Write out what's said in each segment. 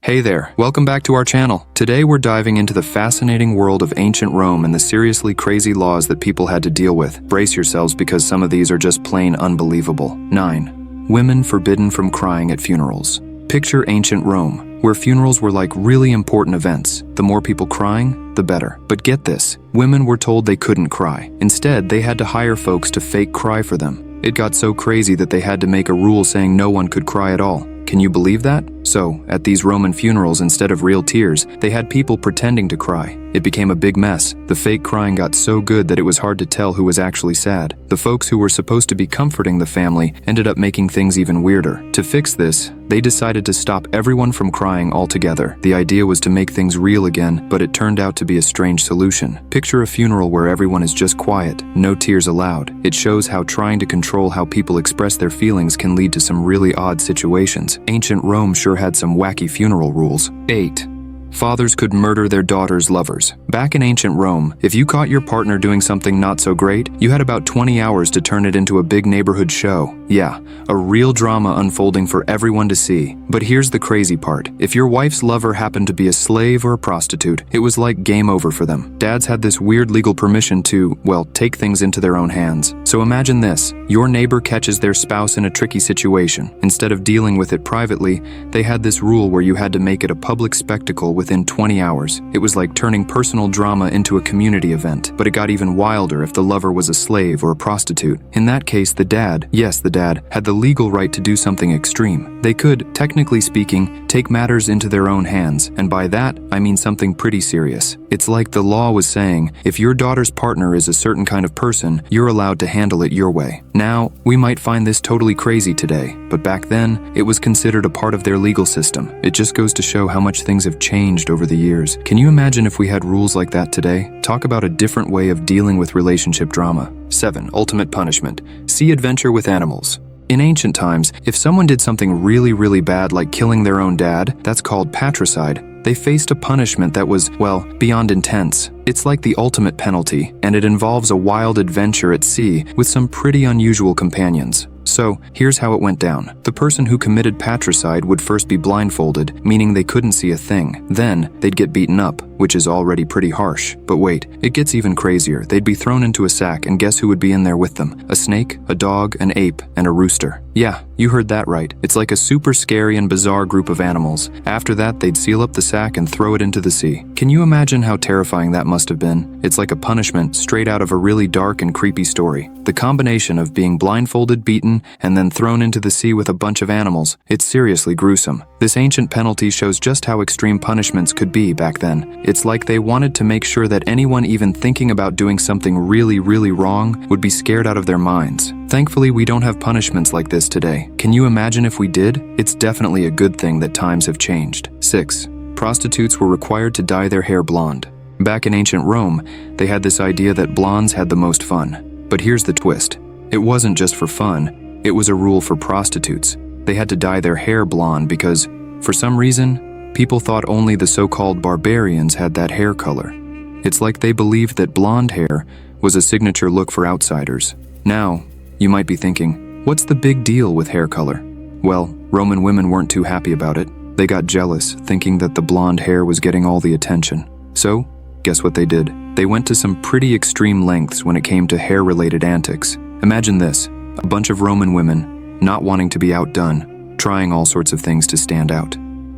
Hey there, welcome back to our channel. Today we're diving into the fascinating world of ancient Rome and the seriously crazy laws that people had to deal with. Brace yourselves because some of these are just plain unbelievable. 9. Women forbidden from crying at funerals. Picture ancient Rome, where funerals were like really important events. The more people crying, the better. But get this, women were told they couldn't cry. Instead, they had to hire folks to fake cry for them. It got so crazy that they had to make a rule saying no one could cry at all. Can you believe that? So, at these Roman funerals, instead of real tears, they had people pretending to cry. It became a big mess. The fake crying got so good that it was hard to tell who was actually sad. The folks who were supposed to be comforting the family ended up making things even weirder. To fix this, they decided to stop everyone from crying altogether. The idea was to make things real again, but it turned out to be a strange solution. Picture a funeral where everyone is just quiet, no tears allowed. It shows how trying to control how people express their feelings can lead to some really odd situations. Ancient Rome sure had some wacky funeral rules. 8. Fathers could murder their daughters' lovers. Back in ancient Rome, if you caught your partner doing something not so great, you had about 20 hours to turn it into a big neighborhood show. Yeah, a real drama unfolding for everyone to see. But here's the crazy part. If your wife's lover happened to be a slave or a prostitute, it was like game over for them. Dads had this weird legal permission to, well, take things into their own hands. So imagine this. Your neighbor catches their spouse in a tricky situation. Instead of dealing with it privately, they had this rule where you had to make it a public spectacle within 20 hours. It was like turning personal drama into a community event, but it got even wilder if the lover was a slave or a prostitute. In that case, the dad, yes, the dad, had the legal right to do something extreme. They could, technically speaking, take matters into their own hands, and by that, I mean something pretty serious. It's like the law was saying, if your daughter's partner is a certain kind of person, you're allowed to handle it your way. Now, we might find this totally crazy today, but back then, it was considered a part of their legal system. It just goes to show how much things have changed over the years. Can you imagine if we had rules like that today? Talk about a different way of dealing with relationship drama. 7. Ultimate punishment. See Adventure with Animals. In ancient times, if someone did something really bad like killing their own dad, that's called patricide, they faced a punishment that was, well, beyond intense. It's like the ultimate penalty, and it involves a wild adventure at sea with some pretty unusual companions. So, here's how it went down. The person who committed patricide would first be blindfolded, meaning they couldn't see a thing. Then, they'd get beaten up, which is already pretty harsh. But wait, it gets even crazier. They'd be thrown into a sack, and guess who would be in there with them? A snake, a dog, an ape, and a rooster. Yeah, you heard that right. It's like a super scary and bizarre group of animals. After that, they'd seal up the sack and throw it into the sea. Can you imagine how terrifying that must have been? It's like a punishment straight out of a really dark and creepy story. The combination of being blindfolded, beaten, and then thrown into the sea with a bunch of animals, it's seriously gruesome. This ancient penalty shows just how extreme punishments could be back then. It's like they wanted to make sure that anyone even thinking about doing something really wrong would be scared out of their minds. Thankfully, we don't have punishments like this today. Can you imagine if we did? It's definitely a good thing that times have changed. 6. Prostitutes were required to dye their hair blonde. Back in ancient Rome, they had this idea that blondes had the most fun. But here's the twist. It wasn't just for fun, it was a rule for prostitutes. They had to dye their hair blonde because, for some reason, people thought only the so-called barbarians had that hair color. It's like they believed that blonde hair was a signature look for outsiders. Now, you might be thinking, what's the big deal with hair color? Well, Roman women weren't too happy about it. They got jealous, thinking that the blonde hair was getting all the attention. So, guess what they did? They went to some pretty extreme lengths when it came to hair-related antics. Imagine this, a bunch of Roman women, not wanting to be outdone, trying all sorts of things to stand out.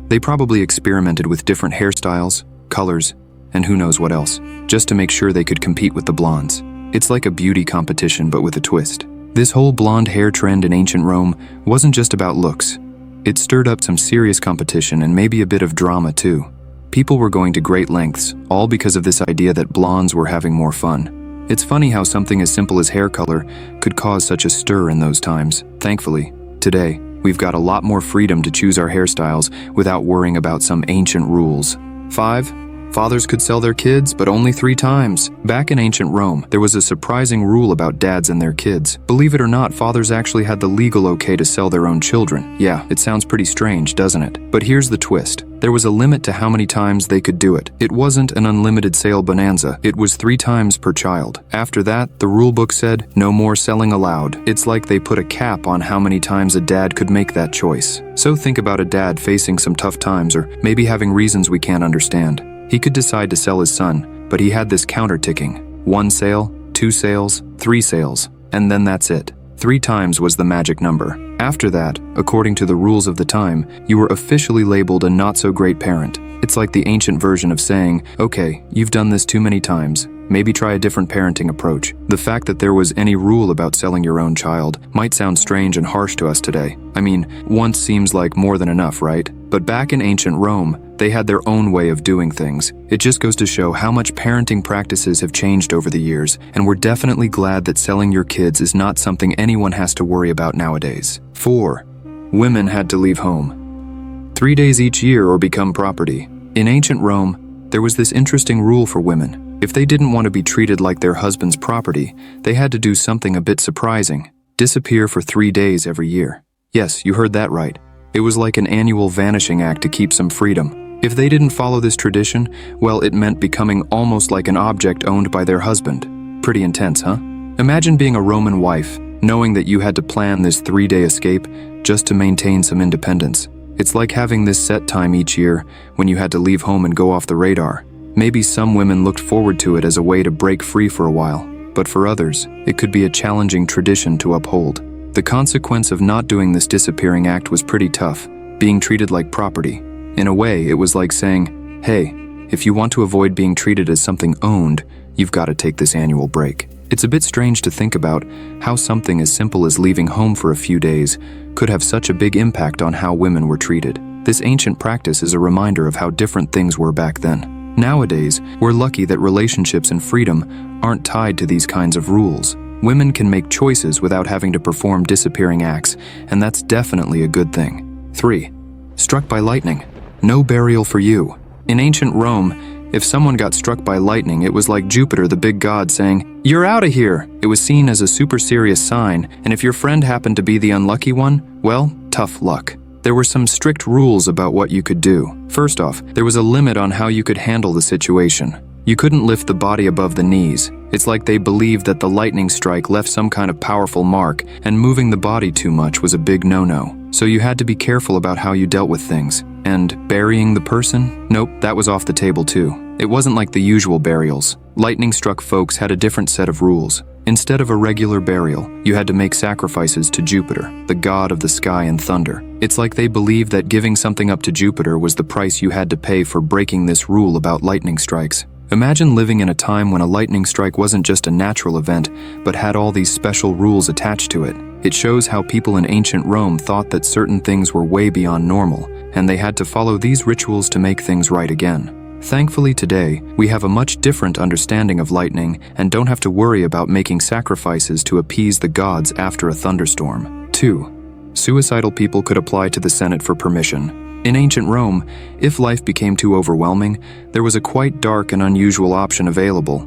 They probably experimented with different hairstyles, colors, and who knows what else, just to make sure they could compete with the blondes. It's like a beauty competition but with a twist. This whole blonde hair trend in ancient Rome wasn't just about looks. It stirred up some serious competition and maybe a bit of drama too. People were going to great lengths, all because of this idea that blondes were having more fun. It's funny how something as simple as hair color could cause such a stir in those times. Thankfully, today, we've got a lot more freedom to choose our hairstyles without worrying about some ancient rules. 5. Fathers could sell their kids, but only 3 times. Back in ancient Rome, there was a surprising rule about dads and their kids. Believe it or not, fathers actually had the legal okay to sell their own children. Yeah, it sounds pretty strange, doesn't it? But here's the twist. There was a limit to how many times they could do it. It wasn't an unlimited sale bonanza. It was 3 times per child. After that, the rule book said, no more selling allowed. It's like they put a cap on how many times a dad could make that choice. So think about a dad facing some tough times or maybe having reasons we can't understand. He could decide to sell his son, but he had this counter ticking. 1 sale, 2 sales, 3 sales, and then that's it. 3 times was the magic number. After that, according to the rules of the time, you were officially labeled a not-so-great parent. It's like the ancient version of saying, okay, you've done this too many times. Maybe try a different parenting approach. The fact that there was any rule about selling your own child might sound strange and harsh to us today. I mean, once seems like more than enough, right? But back in ancient Rome, they had their own way of doing things. It just goes to show how much parenting practices have changed over the years, and we're definitely glad that selling your kids is not something anyone has to worry about nowadays. 4. Women had to leave home 3 days each year or become property. In ancient Rome, there was this interesting rule for women. If they didn't want to be treated like their husband's property, they had to do something a bit surprising: disappear for 3 days every year. Yes, you heard that right. It was like an annual vanishing act to keep some freedom. If they didn't follow this tradition, well, it meant becoming almost like an object owned by their husband. Pretty intense, huh? Imagine being a Roman wife, knowing that you had to plan this 3-day escape just to maintain some independence. It's like having this set time each year when you had to leave home and go off the radar. Maybe some women looked forward to it as a way to break free for a while, but for others, it could be a challenging tradition to uphold. The consequence of not doing this disappearing act was pretty tough, being treated like property. In a way, it was like saying, hey, if you want to avoid being treated as something owned, you've got to take this annual break. It's a bit strange to think about how something as simple as leaving home for a few days could have such a big impact on how women were treated. This ancient practice is a reminder of how different things were back then. Nowadays, we're lucky that relationships and freedom aren't tied to these kinds of rules. Women can make choices without having to perform disappearing acts, and that's definitely a good thing. 3. Struck by lightning. No burial for you. In ancient Rome, if someone got struck by lightning, it was like Jupiter, the big god, saying, "You're out of here." It was seen as a super serious sign, and if your friend happened to be the unlucky one, well, tough luck. There were some strict rules about what you could do. First off, there was a limit on how you could handle the situation. You couldn't lift the body above the knees. It's like they believed that the lightning strike left some kind of powerful mark, and moving the body too much was a big no-no. So you had to be careful about how you dealt with things. And burying the person? Nope, that was off the table too. It wasn't like the usual burials. Lightning-struck folks had a different set of rules. Instead of a regular burial, you had to make sacrifices to Jupiter, the god of the sky and thunder. It's like they believed that giving something up to Jupiter was the price you had to pay for breaking this rule about lightning strikes. Imagine living in a time when a lightning strike wasn't just a natural event, but had all these special rules attached to it. It shows how people in ancient Rome thought that certain things were way beyond normal, and they had to follow these rituals to make things right again. Thankfully today, we have a much different understanding of lightning and don't have to worry about making sacrifices to appease the gods after a thunderstorm. 2. Suicidal people could apply to the Senate for permission. In ancient Rome, if life became too overwhelming, there was a quite dark and unusual option available.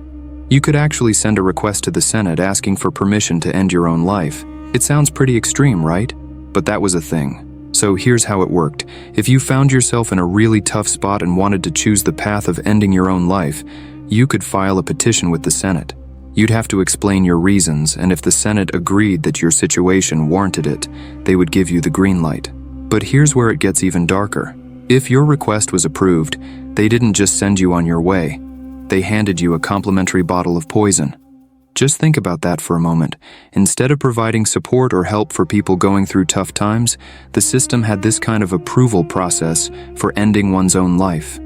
You could actually send a request to the Senate asking for permission to end your own life. It sounds pretty extreme, right? But that was a thing. So here's how it worked. If you found yourself in a really tough spot and wanted to choose the path of ending your own life, you could file a petition with the Senate. You'd have to explain your reasons, and if the Senate agreed that your situation warranted it, they would give you the green light. But here's where it gets even darker. If your request was approved, they didn't just send you on your way. They handed you a complimentary bottle of poison. Just think about that for a moment. Instead of providing support or help for people going through tough times, the system had this kind of approval process for ending one's own life.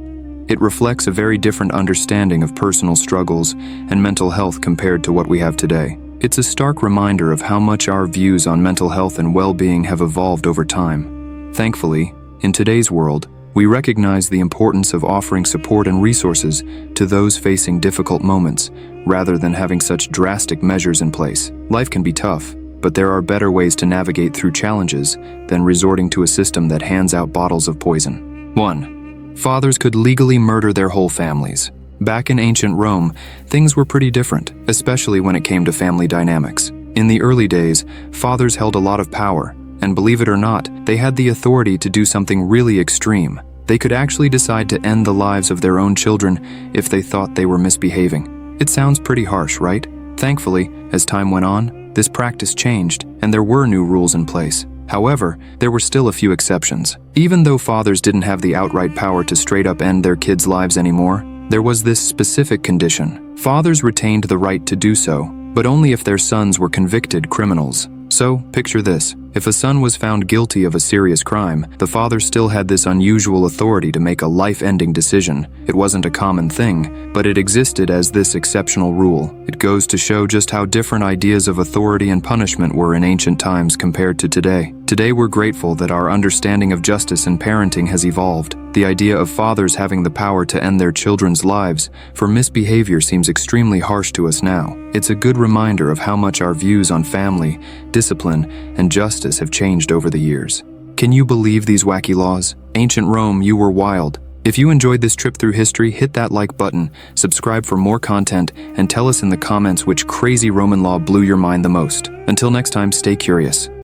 It reflects a very different understanding of personal struggles and mental health compared to what we have today. It's a stark reminder of how much our views on mental health and well-being have evolved over time. Thankfully, in today's world, we recognize the importance of offering support and resources to those facing difficult moments, rather than having such drastic measures in place. Life can be tough, but there are better ways to navigate through challenges than resorting to a system that hands out bottles of poison. 1. Fathers could legally murder their whole families. Back in ancient Rome, things were pretty different, especially when it came to family dynamics. In the early days, fathers held a lot of power, and believe it or not, they had the authority to do something really extreme. They could actually decide to end the lives of their own children if they thought they were misbehaving. It sounds pretty harsh, right? Thankfully, as time went on, this practice changed, and there were new rules in place. However, there were still a few exceptions. Even though fathers didn't have the outright power to straight up end their kids' lives anymore, there was this specific condition. Fathers retained the right to do so, but only if their sons were convicted criminals. So, picture this. If a son was found guilty of a serious crime, the father still had this unusual authority to make a life-ending decision. It wasn't a common thing, but it existed as this exceptional rule. It goes to show just how different ideas of authority and punishment were in ancient times compared to today. Today we're grateful that our understanding of justice and parenting has evolved. The idea of fathers having the power to end their children's lives for misbehavior seems extremely harsh to us now. It's a good reminder of how much our views on family, discipline, and justice have changed over the years. Can you believe these wacky laws? Ancient Rome, you were wild. If you enjoyed this trip through history, hit that like button, subscribe for more content, and tell us in the comments which crazy Roman law blew your mind the most. Until next time, stay curious.